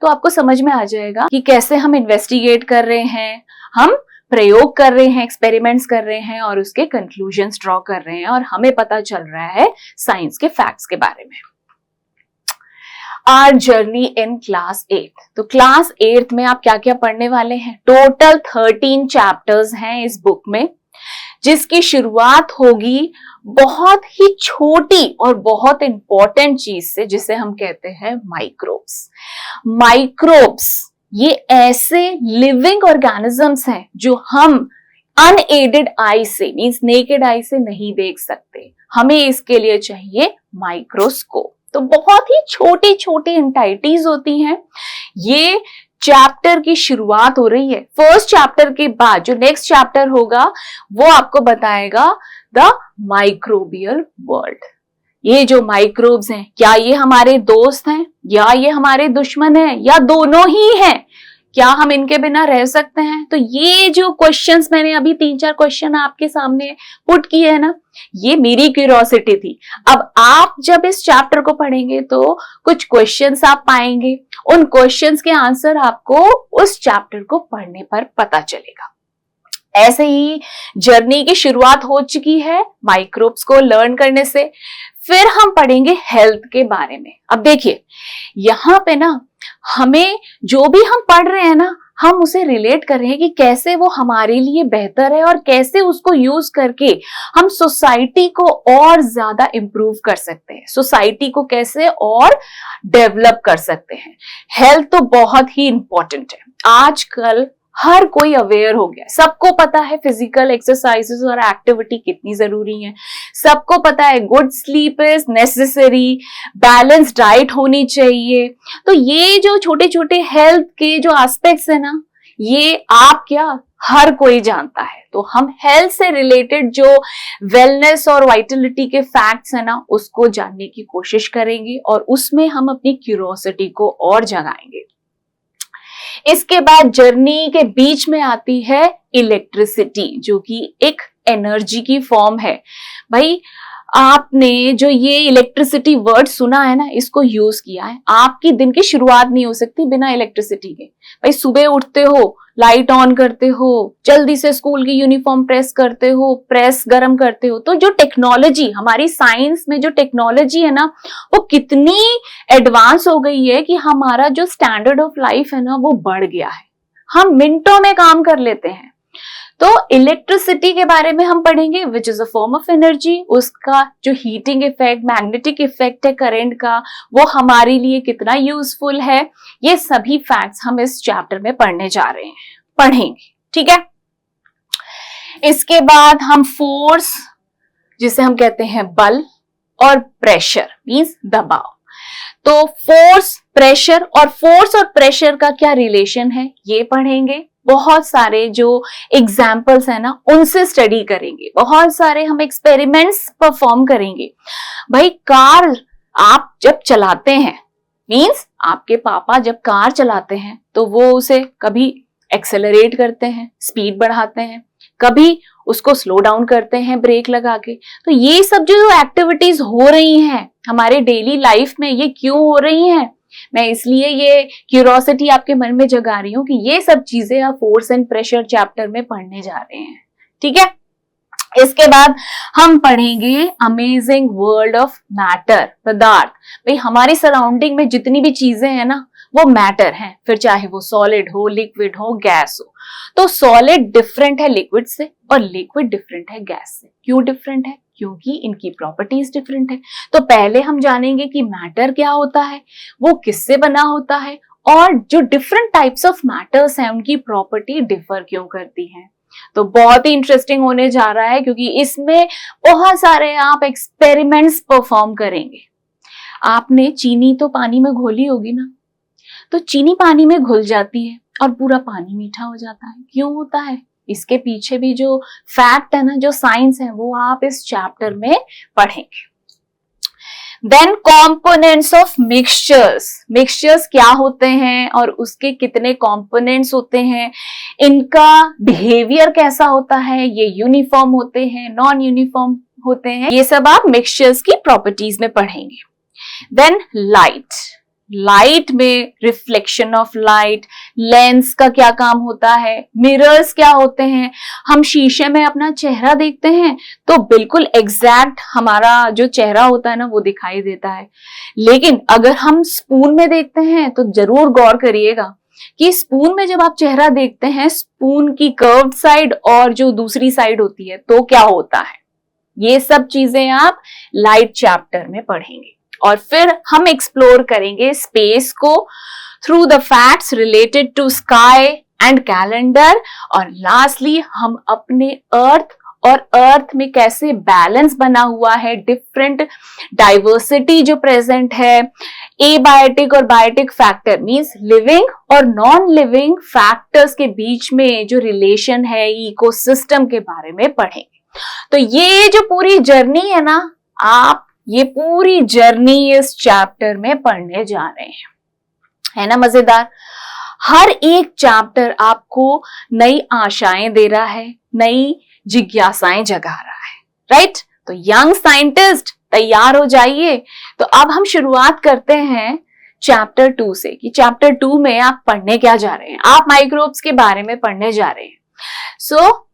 तो आपको समझ में आ जाएगा कि कैसे हम इन्वेस्टिगेट कर रहे हैं, हम प्रयोग कर रहे हैं, एक्सपेरिमेंट्स कर रहे हैं और उसके कंक्लूजन्स ड्रॉ कर रहे हैं और हमें पता चल रहा है साइंस के फैक्ट्स के बारे में। Our journey in class 8। तो क्लास 8 में आप क्या क्या पढ़ने वाले हैं? टोटल 13 चैप्टर्स हैं इस बुक में, जिसकी शुरुआत होगी बहुत ही छोटी और बहुत इंपॉर्टेंट चीज से जिसे हम कहते हैं माइक्रोब्स। माइक्रोब्स ये ऐसे लिविंग ऑर्गेनिजम्स हैं जो हम अनएडेड आई से, मींस नेकेड आई से नहीं देख सकते। हमें इसके लिए चाहिए माइक्रोस्कोप। तो बहुत ही छोटी छोटी एंटाइटीज होती हैं। ये चैप्टर की शुरुआत हो रही है। फर्स्ट चैप्टर के बाद जो नेक्स्ट चैप्टर होगा वो आपको बताएगा द माइक्रोबियल वर्ल्ड। ये जो माइक्रोब्स हैं, क्या ये हमारे दोस्त हैं या ये हमारे दुश्मन हैं या दोनों ही हैं? क्या हम इनके बिना रह सकते हैं? तो ये जो क्वेश्चंस मैंने अभी 3-4 क्वेश्चन आपके सामने पुट किए हैं ना, ये मेरी क्यूरियोसिटी थी। अब आप जब इस चैप्टर को पढ़ेंगे तो कुछ क्वेश्चंस आप पाएंगे, उन क्वेश्चंस के आंसर आपको उस चैप्टर को पढ़ने पर पता चलेगा। ऐसे ही जर्नी की शुरुआत हो चुकी है माइक्रोब्स को लर्न करने से। फिर हम पढ़ेंगे हेल्थ के बारे में। अब देखिए यहाँ पे ना हमें जो भी हम पढ़ रहे हैं ना, हम उसे रिलेट कर रहे हैं कि कैसे वो हमारे लिए बेहतर है और कैसे उसको यूज करके हम सोसाइटी को और ज्यादा इंप्रूव कर सकते हैं, सोसाइटी को कैसे और डेवलप कर सकते हैं। हेल्थ तो बहुत ही इंपॉर्टेंट है। आजकल हर कोई अवेयर हो गया, सबको पता है फिजिकल एक्सरसाइजेस और एक्टिविटी कितनी जरूरी है, सबको पता है good sleep is necessary, balance diet होनी चाहिए। तो ये जो छोटे छोटे हेल्थ के जो एस्पेक्ट्स है ना, ये आप क्या हर कोई जानता है। तो हम हेल्थ से रिलेटेड जो वेलनेस और वाइटलिटी के फैक्ट्स है ना, उसको जानने की कोशिश करेंगे और उसमें हम अपनी क्यूरियोसिटी को और जगाएंगे। इसके बाद जर्नी के बीच में आती है इलेक्ट्रिसिटी, जो कि एक एनर्जी की फॉर्म है। भाई आपने जो ये इलेक्ट्रिसिटी वर्ड सुना है ना, इसको यूज किया है। आपकी दिन की शुरुआत नहीं हो सकती बिना इलेक्ट्रिसिटी के। भाई सुबह उठते हो, लाइट ऑन करते हो, जल्दी से स्कूल की यूनिफॉर्म प्रेस करते हो, प्रेस गरम करते हो। तो जो टेक्नोलॉजी, हमारी साइंस में जो टेक्नोलॉजी है ना, वो कितनी एडवांस हो गई है कि हमारा जो स्टैंडर्ड ऑफ लाइफ है ना, वो बढ़ गया है। हम मिनटों में काम कर लेते हैं। तो इलेक्ट्रिसिटी के बारे में हम पढ़ेंगे, which is a form of energy. उसका जो हीटिंग इफेक्ट, मैग्नेटिक इफेक्ट है करंट का, वो हमारे लिए कितना यूजफुल है, ये सभी फैक्ट्स हम इस चैप्टर में पढ़ने जा रहे हैं, पढ़ेंगे। ठीक है। इसके बाद हम फोर्स, जिसे हम कहते हैं बल, और प्रेशर मींस दबाव। तो फोर्स, प्रेशर, और फोर्स और प्रेशर का क्या रिलेशन है ये पढ़ेंगे। बहुत सारे जो एग्जाम्पल्स है ना, उनसे स्टडी करेंगे। बहुत सारे हम एक्सपेरिमेंट्स परफॉर्म करेंगे। भाई कार आप जब चलाते हैं, मींस आपके पापा जब कार चलाते हैं तो वो उसे कभी एक्सेलरेट करते हैं, स्पीड बढ़ाते हैं, कभी उसको स्लो डाउन करते हैं ब्रेक लगा के। तो ये सब जो एक्टिविटीज हो रही हैं हमारे डेली लाइफ में, ये क्यों हो रही हैं? मैं इसलिए ये क्यूरियोसिटी आपके मन में जगा रही हूं कि ये सब चीजें आप फोर्स एंड प्रेशर चैप्टर में पढ़ने जा रहे हैं। ठीक है। इसके बाद हम पढ़ेंगे अमेजिंग वर्ल्ड ऑफ मैटर, पदार्थ। भाई हमारी सराउंडिंग में जितनी भी चीजें हैं ना, वो मैटर हैं, फिर चाहे वो सॉलिड हो, लिक्विड हो, गैस हो। तो सॉलिड डिफरेंट है लिक्विड से और लिक्विड डिफरेंट है गैस से। क्यों डिफरेंट है? क्योंकि इनकी प्रॉपर्टीज डिफरेंट है। तो पहले हम जानेंगे कि मैटर क्या होता है, वो किससे बना होता है, और जो डिफरेंट टाइप्स ऑफ मैटर्स हैं उनकी प्रॉपर्टी डिफर क्यों करती है। तो बहुत ही इंटरेस्टिंग होने जा रहा है, क्योंकि इसमें बहुत सारे आप एक्सपेरिमेंट्स परफॉर्म करेंगे। आपने चीनी तो पानी में घोली होगी ना, तो चीनी पानी में घुल जाती है और पूरा पानी मीठा हो जाता है। क्यों होता है? इसके पीछे भी जो फैक्ट है ना, जो साइंस है, वो आप इस चैप्टर में पढ़ेंगे। Then components of mixtures. Mixtures क्या होते हैं और उसके कितने कंपोनेंट्स होते हैं, इनका बिहेवियर कैसा होता है, ये यूनिफॉर्म होते हैं, नॉन यूनिफॉर्म होते हैं, ये सब आप मिक्सचर्स की प्रॉपर्टीज में पढ़ेंगे। Then light. लाइट में रिफ्लेक्शन ऑफ लाइट, लेंस का क्या काम होता है, मिरर्स क्या होते हैं। हम शीशे में अपना चेहरा देखते हैं तो बिल्कुल एग्जैक्ट हमारा जो चेहरा होता है ना, वो दिखाई देता है। लेकिन अगर हम स्पून में देखते हैं तो जरूर गौर करिएगा कि स्पून में जब आप चेहरा देखते हैं, स्पून की कर्व्ड साइड और जो दूसरी साइड होती है, तो क्या होता है। ये सब चीजें आप लाइट चैप्टर में पढ़ेंगे। और फिर हम एक्सप्लोर करेंगे स्पेस को through the facts related to sky and calendar. और लास्टली हम अपने अर्थ और अर्थ में कैसे बैलेंस बना हुआ है, डिफरेंट डाइवर्सिटी जो प्रेजेंट है, एबायोटिक और बायोटिक फैक्टर मींस लिविंग और नॉन लिविंग फैक्टर्स के बीच में जो रिलेशन है, इकोसिस्टम के बारे में पढ़ेंगे। तो ये जो पूरी जर्नी है ना, आप ये पूरी जर्नी इस चैप्टर में पढ़ने जा रहे हैं, है ना मजेदार। हर एक चैप्टर आपको नई आशाएं दे रहा है, नई जिज्ञासाएं जगा रहा है, राइट। तो यंग साइंटिस्ट तैयार हो जाइए। तो अब हम शुरुआत करते हैं चैप्टर 2 से, कि चैप्टर 2 में आप पढ़ने क्या जा रहे हैं। आप माइक्रोब्स के बारे में पढ़ने जा रहे हैं। So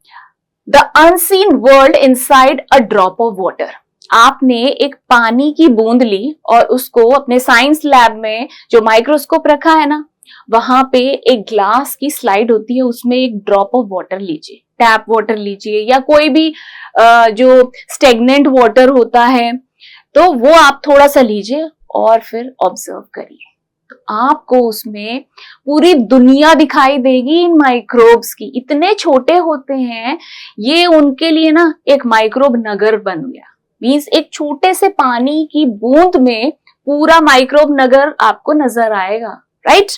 the unseen world inside a drop of water. आपने एक पानी की बूंद ली और उसको अपने साइंस लैब में जो माइक्रोस्कोप रखा है ना, वहां पे एक ग्लास की स्लाइड होती है, उसमें एक ड्रॉप ऑफ वाटर लीजिए, टैप वाटर लीजिए या कोई भी जो स्टेगनेंट वाटर होता है, तो वो आप थोड़ा सा लीजिए और फिर ऑब्जर्व करिए। तो आपको उसमें पूरी दुनिया दिखाई देगी इन माइक्रोब्स की। इतने छोटे होते हैं ये, उनके लिए ना एक माइक्रोब नगर बन गया। मींस एक छोटे से पानी की बूंद में पूरा माइक्रोब नगर आपको नजर आएगा, राइट।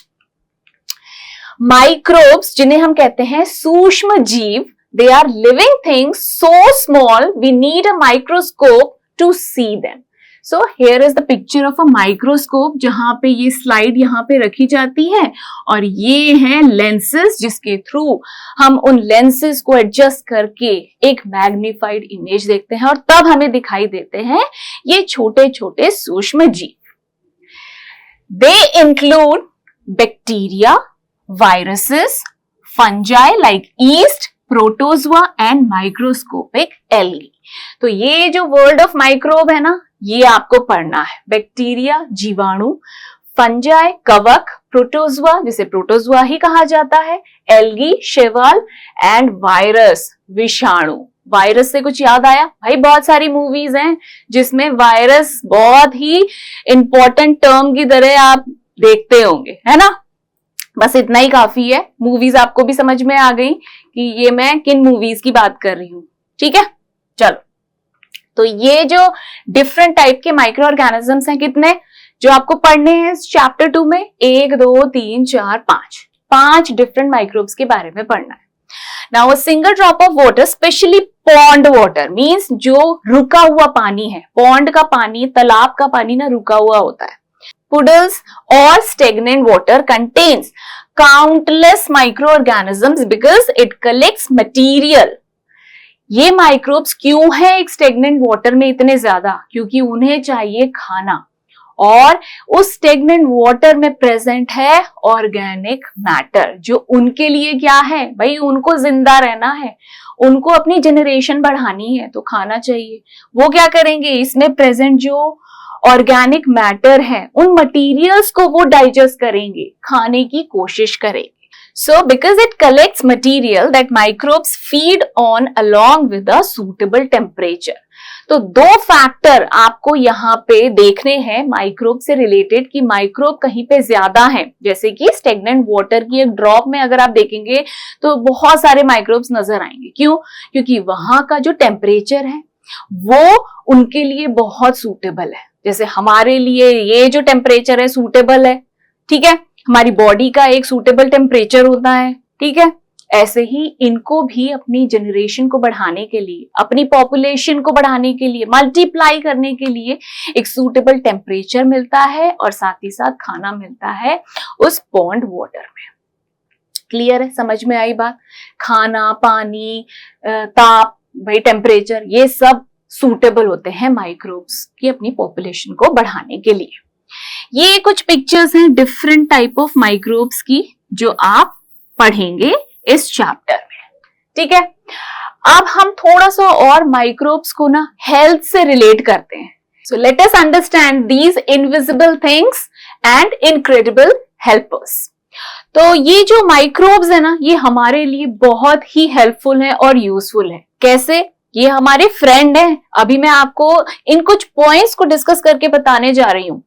माइक्रोब्स जिन्हें हम कहते हैं सूक्ष्म जीव, they are living things so small we need a microscope to see them. So here is the picture of a microscope, जहां पे ये स्लाइड यहाँ पे रखी जाती है और ये हैं लेंसेज जिसके थ्रू हम उन लेंसेज को एडजस्ट करके एक मैग्नीफाइड इमेज देखते हैं और तब हमें दिखाई देते हैं ये छोटे छोटे सूक्ष्म जीव। They include bacteria, viruses, fungi like yeast, protozoa and microscopic algae। तो ये जो वर्ड ऑफ माइक्रोब है ना, ये आपको पढ़ना है। बैक्टीरिया जीवाणु, फंजाई कवक, प्रोटोजुआ जिसे प्रोटोजुआ ही कहा जाता है, एल्गी शैवाल एंड वायरस विषाणु। वायरस से कुछ याद आया? भाई बहुत सारी मूवीज हैं जिसमें वायरस बहुत ही इंपॉर्टेंट टर्म की तरह आप देखते होंगे, है ना। बस इतना ही काफी है, मूवीज आपको भी समझ में आ गई कि ये मैं किन मूवीज की बात कर रही हूं, ठीक है। चलो, तो ये जो डिफरेंट टाइप के माइक्रो ऑर्गेनिजम्स हैं, कितने जो आपको पढ़ने हैं चैप्टर 2 में, 1 2 3 4 5 डिफरेंट माइक्रोब्स के बारे में पढ़ना है। Now a single drop of water, specially pond water, means जो रुका हुआ पानी है, पॉन्ड का पानी, तालाब का पानी ना रुका हुआ होता है। Puddles or stagnant water contains countless microorganisms because it collects material। ये माइक्रोब्स क्यों है एक स्टेगनेंट वाटर में इतने ज्यादा? क्योंकि उन्हें चाहिए खाना और उस स्टेगनेंट वाटर में प्रेजेंट है ऑर्गेनिक मैटर, जो उनके लिए क्या है भाई, उनको जिंदा रहना है, उनको अपनी जनरेशन बढ़ानी है तो खाना चाहिए। वो क्या करेंगे, इसमें प्रेजेंट जो ऑर्गेनिक मैटर है उन मटेरियल्स को वो डाइजेस्ट करेंगे, खाने की कोशिश करेंगे। So because it collects material that microbes feed on along with a suitable temperature. तो दो फैक्टर आपको यहाँ पे देखने हैं माइक्रोब से रिलेटेड कि माइक्रोब कहीं पे ज्यादा है, जैसे कि स्टेगनेंट वाटर की एक ड्रॉप में अगर आप देखेंगे तो बहुत सारे माइक्रोब्स नजर आएंगे। क्यों? क्योंकि वहां का जो टेम्परेचर है वो उनके लिए बहुत सूटेबल है। जैसे हमारे लिए ये जो टेम्परेचर है सूटेबल है, ठीक है, हमारी बॉडी का एक सूटेबल टेम्परेचर होता है, ठीक है। ऐसे ही इनको भी अपनी जनरेशन को बढ़ाने के लिए, अपनी पॉपुलेशन को बढ़ाने के लिए, मल्टीप्लाई करने के लिए एक सूटेबल टेम्परेचर मिलता है और साथ ही साथ खाना मिलता है उस पॉन्ड वाटर में। क्लियर है? समझ में आई बात? खाना, पानी, ताप, भाई टेम्परेचर, ये सब सूटेबल होते हैं माइक्रोब्स की अपनी पॉपुलेशन को बढ़ाने के लिए। ये कुछ पिक्चर्स हैं डिफरेंट टाइप ऑफ माइक्रोब्स की जो आप पढ़ेंगे इस चैप्टर में, ठीक है। अब हम थोड़ा सा और माइक्रोब्स को ना हेल्थ से रिलेट करते हैं। So let us understand these invisible things and incredible helpers. तो ये जो माइक्रोब्स है ना, ये हमारे लिए बहुत ही हेल्पफुल है और यूजफुल है। कैसे? ये हमारे फ्रेंड हैं। अभी मैं आपको इन कुछ पॉइंट्स को डिस्कस करके बताने जा रही हूँ।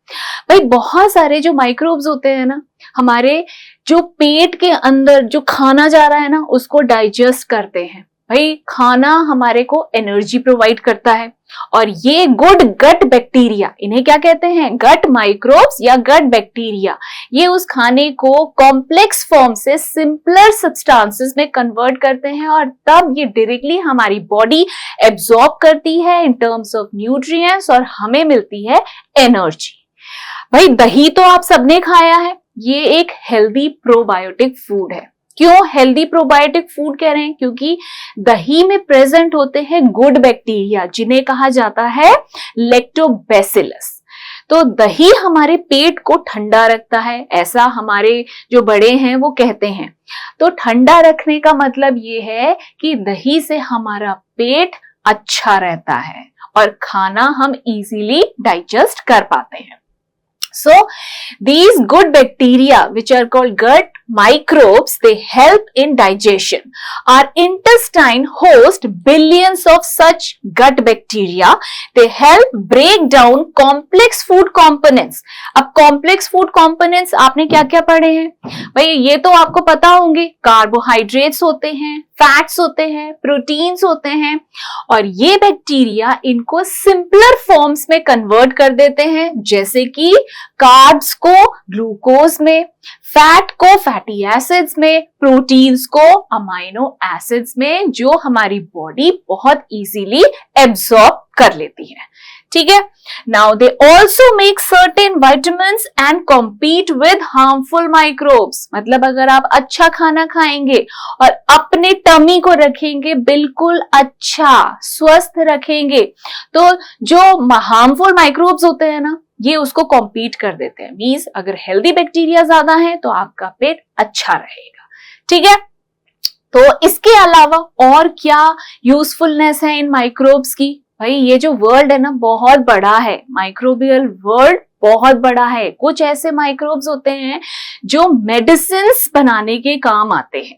भाई बहुत सारे जो माइक्रोब्स होते हैं ना, हमारे जो पेट के अंदर जो खाना जा रहा है ना, उसको डाइजेस्ट करते हैं। भाई खाना हमारे को एनर्जी प्रोवाइड करता है और ये गुड गट बैक्टीरिया, इन्हें क्या कहते हैं? गट माइक्रोब्स या गट बैक्टीरिया। ये उस खाने को कॉम्प्लेक्स फॉर्म से सिंपलर सब्सटेंसेस में कन्वर्ट करते हैं और तब ये डायरेक्टली हमारी बॉडी एब्जॉर्ब करती है इन टर्म्स ऑफ न्यूट्रिएंट्स और हमें मिलती है एनर्जी। भाई दही तो आप सबने खाया है, ये एक हेल्दी प्रोबायोटिक फूड है। क्यों हेल्दी प्रोबायोटिक फूड कह रहे हैं? क्योंकि दही में प्रेजेंट होते हैं गुड बैक्टीरिया जिन्हें कहा जाता है लैक्टोबैसिलस। तो दही हमारे पेट को ठंडा रखता है, ऐसा हमारे जो बड़े हैं वो कहते हैं। तो ठंडा रखने का मतलब ये है कि दही से हमारा पेट अच्छा रहता है और खाना हम इजीली डाइजेस्ट कर पाते हैं। So these good bacteria, which are called gut microbes, they help in digestion. Our intestine hosts billions of such gut bacteria. They help break down complex food components. अब complex food components आपने क्या क्या पढ़े हैं भाई? ये तो आपको पता होंगे, कार्बोहाइड्रेट्स होते हैं, फैट्स होते हैं, प्रोटीन्स होते हैं, और ये बैक्टीरिया इनको सिंपलर फॉर्म्स में कन्वर्ट कर देते हैं, जैसे कि कार्ब्स को ग्लूकोज में, फैट को फैटी एसिड्स में, प्रोटीन्स को अमाइनो एसिड्स में, जो हमारी बॉडी बहुत इजीली एब्सॉर्ब कर लेती है। ठीक है, now they also make certain vitamins and compete with harmful microbes. मतलब अगर आप अच्छा खाना खाएंगे और अपने टमी को रखेंगे बिल्कुल अच्छा, स्वस्थ रखेंगे, तो जो हार्मफुल माइक्रोब्स होते हैं ना, ये उसको कॉम्पीट कर देते हैं। मींस अगर हेल्दी बैक्टीरिया ज्यादा है तो आपका पेट अच्छा रहेगा। ठीक है, तो इसके अलावा और क्या यूजफुलनेस है इन माइक्रोब्स की? भाई ये जो वर्ल्ड है ना, बहुत बड़ा है, माइक्रोबियल वर्ल्ड बहुत बड़ा है। कुछ ऐसे माइक्रोब्स होते हैं जो मेडिसिन्स बनाने के काम आते हैं।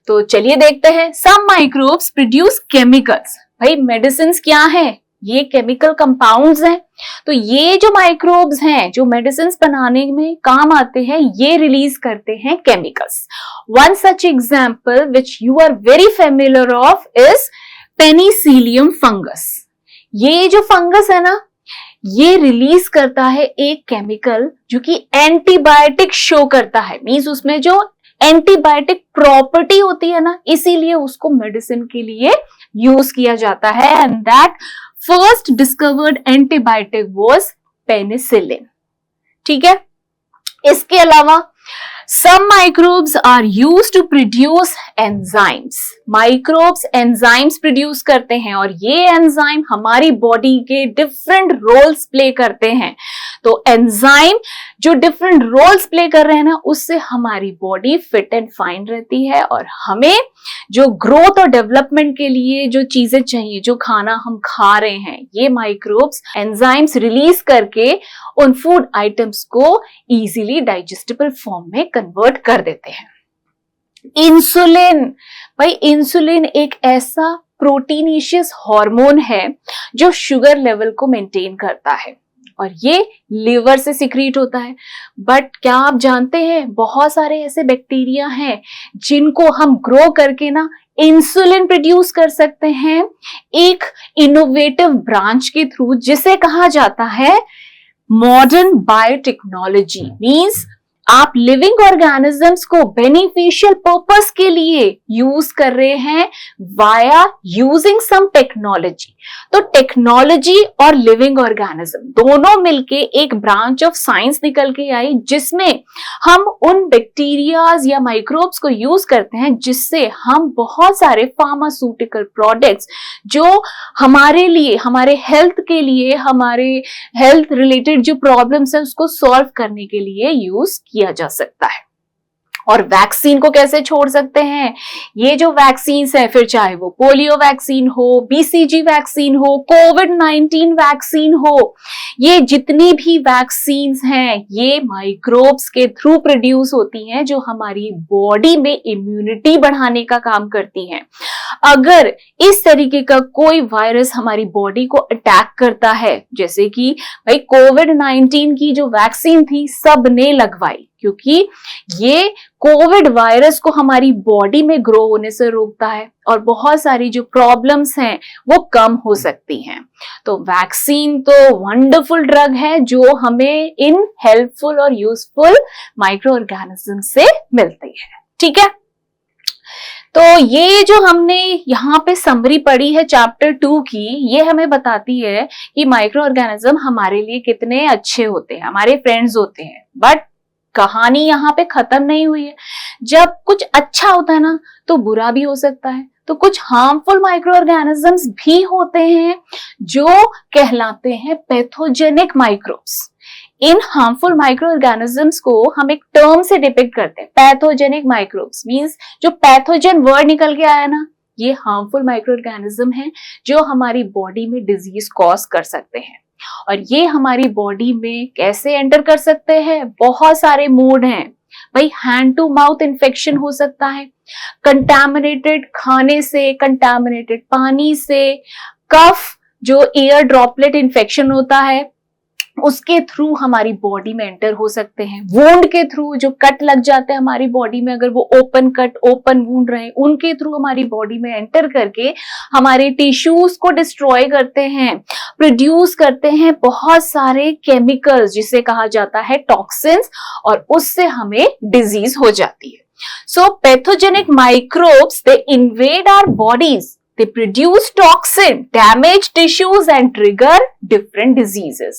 तो चलिए देखते हैं। सम माइक्रोब्स प्रोड्यूस केमिकल्स। भाई मेडिसिन्स क्या है? ये केमिकल कंपाउंड्स हैं। तो ये जो माइक्रोब्स हैं जो मेडिसिन्स बनाने में काम आते हैं, ये रिलीज करते हैं chemicals. One such example which you are very familiar of is penicillium fungus. ये जो फंगस है ना, ये रिलीज करता है एक केमिकल जो कि एंटीबायोटिक शो करता है। मींस उसमें जो एंटीबायोटिक प्रॉपर्टी होती है ना, इसीलिए उसको मेडिसिन के लिए यूज किया जाता है। And that first discovered antibiotic was penicillin. ठीक है, इसके अलावा some microbes are used to produce enzymes. Microbes enzymes produce करते हैं और ये एंजाइम हमारी बॉडी के डिफरेंट रोल्स प्ले करते हैं। तो एंजाइम जो डिफरेंट रोल्स प्ले कर रहे हैं ना, उससे हमारी बॉडी फिट एंड फाइन रहती है, और हमें जो ग्रोथ और डेवलपमेंट के लिए जो चीजें चाहिए, जो खाना हम खा रहे हैं, ये माइक्रोब्स एंजाइम्स रिलीज करके उन फूड आइटम्स को इजीली डाइजेस्टेबल फॉर्म में कन्वर्ट कर देते हैं। इंसुलिन, भाई इंसुलिन एक ऐसा प्रोटीनिशियस हार्मोन है जो शुगर लेवल को मेंटेन करता है, और ये लिवर से सिक्रीट होता है। बट क्या आप जानते हैं, बहुत सारे ऐसे बैक्टीरिया हैं जिनको हम ग्रो करके ना इंसुलिन प्रोड्यूस कर सकते हैं एक इनोवेटिव ब्रांच के थ्रू, जिसे कहा जाता है मॉडर्न बायोटेक्नोलॉजी। मींस आप लिविंग ऑर्गेनिजम्स को बेनिफिशियल पर्पस के लिए यूज कर रहे हैं वाया यूजिंग सम टेक्नोलॉजी। तो टेक्नोलॉजी और लिविंग ऑर्गेनिज्म दोनों मिलके एक ब्रांच ऑफ साइंस निकल के आई, जिसमें हम उन बैक्टीरियाज या माइक्रोब्स को यूज करते हैं, जिससे हम बहुत सारे फार्मास्यूटिकल प्रोडक्ट्स जो हमारे लिए, हमारे हेल्थ के लिए, हमारे हेल्थ रिलेटेड जो प्रॉब्लम्स है उसको सॉल्व करने के लिए यूज किया जा सकता है। और वैक्सीन को कैसे छोड़ सकते हैं? ये जो वैक्सीन है, फिर चाहे वो पोलियो वैक्सीन हो, बीसीजी वैक्सीन हो, कोविड-19 वैक्सीन हो, ये जितनी भी वैक्सीन हैं, ये माइक्रोब्स के थ्रू प्रोड्यूस होती हैं, जो हमारी बॉडी में इम्यूनिटी बढ़ाने का काम करती हैं। अगर इस तरीके का कोई वायरस हमारी बॉडी को अटैक करता है, जैसे कि भाई कोविड-19 की जो वैक्सीन थी सबने लगवाई, क्योंकि ये कोविड वायरस को हमारी बॉडी में ग्रो होने से रोकता है, और बहुत सारी जो प्रॉब्लम्स हैं वो कम हो सकती हैं। तो वैक्सीन तो वंडरफुल ड्रग है जो हमें इन हेल्पफुल और यूजफुल माइक्रो ऑर्गेनिज्म से मिलती है। ठीक है, तो ये जो हमने यहाँ पे समरी पढ़ी है चैप्टर 2 की, ये हमें बताती है कि माइक्रो ऑर्गेनिज्म हमारे लिए कितने अच्छे होते हैं, हमारे फ्रेंड्स होते हैं। बट कहानी यहाँ पे खत्म नहीं हुई है। जब कुछ अच्छा होता है ना, तो बुरा भी हो सकता है। तो कुछ हार्मफुल माइक्रो ऑर्गेनिजम्स भी होते हैं जो कहलाते हैं पैथोजेनिक माइक्रोब्स। इन हार्मफुल माइक्रो ऑर्गेनिजम्स को हम एक टर्म से डिपिक्ट करते हैं, पैथोजेनिक माइक्रोब्स। मींस जो पैथोजेन वर्ड निकल के आया ना, ये हार्मफुल माइक्रो ऑर्गेनिज्म है जो हमारी बॉडी में डिजीज कॉज कर सकते हैं। और ये हमारी बॉडी में कैसे एंटर कर सकते हैं? बहुत सारे मोड हैं भाई। हैंड टू माउथ इन्फेक्शन हो सकता है, कंटामिनेटेड खाने से, कंटामिनेटेड पानी से, कफ जो एयर ड्रॉपलेट इन्फेक्शन होता है उसके थ्रू हमारी बॉडी में एंटर हो सकते हैं, वुंड के थ्रू, जो कट लग जाते हैं हमारी बॉडी में, अगर वो ओपन कट, ओपन वुंड रहे, उनके थ्रू हमारी बॉडी में एंटर करके हमारे टिश्यूज को डिस्ट्रॉय करते हैं, प्रोड्यूस करते हैं बहुत सारे केमिकल्स जिसे कहा जाता है टॉक्सिन्स, और उससे हमें डिजीज हो जाती है। So pathogenic microbes they invade our bodies, they produce toxin, damage tissues and trigger different diseases.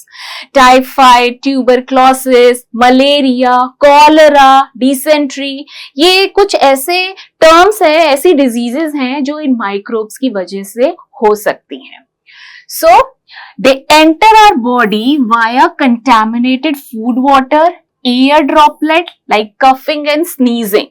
Typhoid, tuberculosis, malaria, cholera, dysentery, ये कुछ ऐसे terms हैं, ऐसी diseases हैं जो इन microbes की वजह से हो सकती हैं। So, they enter our body via contaminated food, water, air droplet like coughing and sneezing.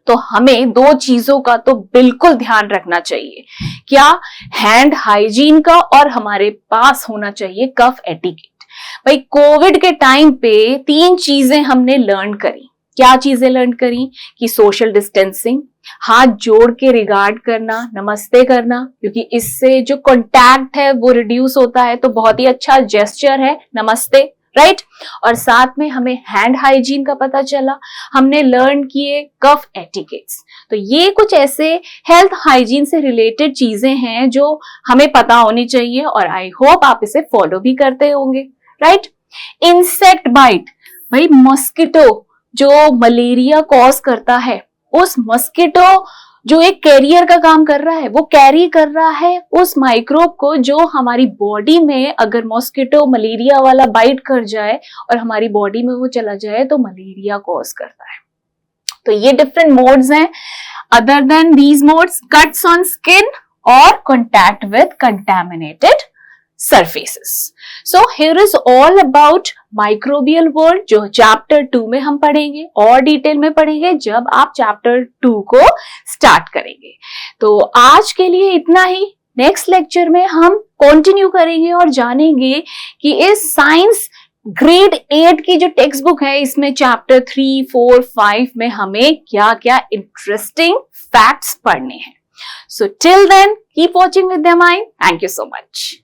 तो हमें दो चीजों का तो बिल्कुल ध्यान रखना चाहिए। क्या? हैंड हाइजीन का, और हमारे पास होना चाहिए कफ एटिकेट। भाई कोविड के टाइम पे 3 चीजें हमने लर्न करी। क्या चीजें लर्न करी? कि सोशल डिस्टेंसिंग, हाथ जोड़ के रिगार्ड करना, नमस्ते करना, क्योंकि इससे जो कॉन्टैक्ट है वो रिड्यूस होता है, तो बहुत ही अच्छा जेस्चर है नमस्ते, राइट? और साथ में हमें हैंड हाइजीन का पता चला, हमने लर्न किए कफ एटिकेट्स। तो ये कुछ ऐसे हेल्थ हाइजीन से रिलेटेड चीजें हैं जो हमें पता होनी चाहिए, और आई होप आप इसे फॉलो भी करते होंगे, राइट? इंसेक्ट बाइट, भाई मस्किटो जो मलेरिया कॉज करता है, उस मस्किटो जो एक कैरियर का काम कर रहा है, वो कैरी कर रहा है उस माइक्रोब को, जो हमारी बॉडी में अगर मॉस्किटो मलेरिया वाला बाइट कर जाए और हमारी बॉडी में वो चला जाए तो मलेरिया कॉज करता है। तो ये डिफरेंट मोड्स हैं। Other than these modes, cuts on skin और contact with contaminated surfaces. So here is all about microbial world, जो चैप्टर 2 में हम पढ़ेंगे और डिटेल में पढ़ेंगे जब आप चैप्टर 2 को स्टार्ट करेंगे। तो आज के लिए इतना ही। नेक्स्ट लेक्चर में हम कंटिन्यू करेंगे और जानेंगे कि इस साइंस ग्रेड 8 की जो टेक्स्ट बुक है, इसमें चैप्टर 3, 4, 5 में हमें क्या क्या इंटरेस्टिंग फैक्ट्स पढ़ने हैं। So till then, keep watching Vidya Mind. Thank you so much.